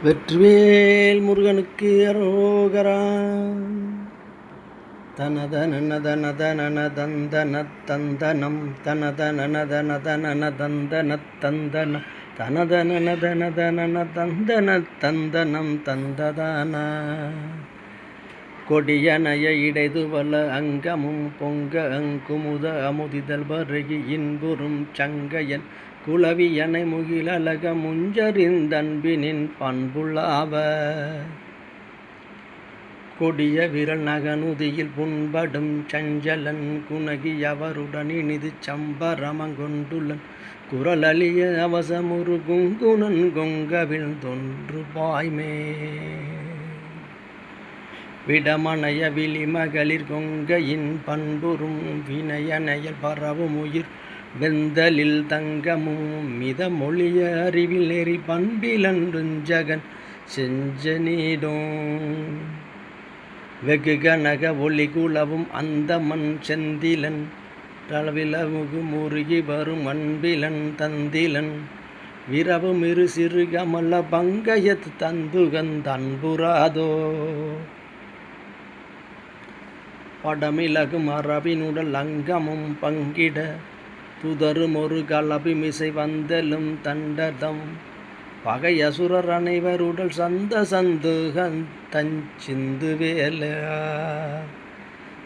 வெற்றிவேல் முருகனுக்கு அரோகரா. தனதனதனதனதந்தன தந்தனம் தனதனதனதனதந்தன தந்தன தனதனதனதனதந்தன தந்தனம் தந்ததான கொடியனைய இடைதுவல அங்கமும் பொங்க அங்குமுத அமுதிதல் வருகி இன்புறும் சங்கையன் குளவியனை முகிலழக முஞ்சறிந்தன்பினின் பண்புள்ளாவ கொடிய விரல் நகனுதியில் புண்படும் சஞ்சலன் குணகி அவருடன் இனிது சம்பரமங்கொண்டுள்ளன் குரலழிய அவசமுரு குங்குணன் கொங்கவில் தொன்று பாய்மே விடமனைய விழிமகளிர் கொங்கையின் பண்புறும் வினயனையல் பரவும் உயிர் வெந்தலில் தங்கமும் மிதமொழிய அறிவில் நெறி பண்பிலன்றுஞ்சகன் செஞ்சனீடும் வெகு கனக ஒளி குளவும் அந்த மண் செந்திலன் தளவிலமுகு முருகி வரும் அன்பிலன் தந்திலன் விரவும் இரு சிறு கமல பங்கயத் தந்துகந்தன்புராதோ படமிலகும் அரபினுடல் அங்கமும் பங்கிட துதரும் ஒரு கலபிமிசை வந்தலும் தண்டதம் பகை அசுரர் அனைவருடல் சந்த சந்துகன் தஞ்சிந்து வேல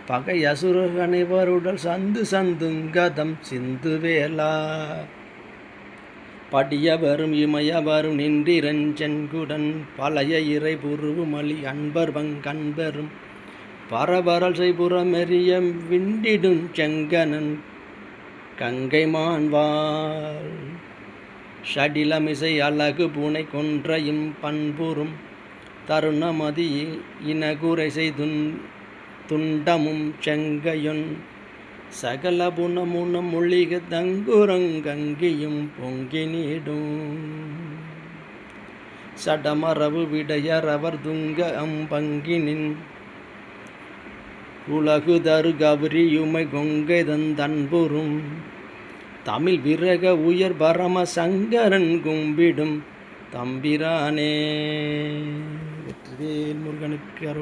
பகை அசுரர் அனைவருடல் சந்து சந்துங்கதம் சிந்து வேலா படியவரும் இமயவரும் நின்றிரஞ்சென்குடன் பழைய இறை புருவுமலி அன்பர் வங்கன்பெரும் பரவரல் செய்புறமெறிய விண்டிடும் செங்கனன் கங்கை மான்வாள் ஷடிலமிசை அழகு பூனை கொன்றையும் பண்புறும் தருணமதி இனகுரை துண்டமும் செங்கையொன் சகல புனமுனம் மொழிக தங்குரங்கங்கியும் பொங்கி நீடும் சடமரவு விடையரவர் துங்க அம்பங்கினின் உலகு தரு கௌரியுமை கொங்கை தன்புறும் தமிழ் விரக உயர் பரம சங்கரன் கும்பிடும் தம்பிரானே. வெற்றிவேல் முருகனுக்கு அரோகரா.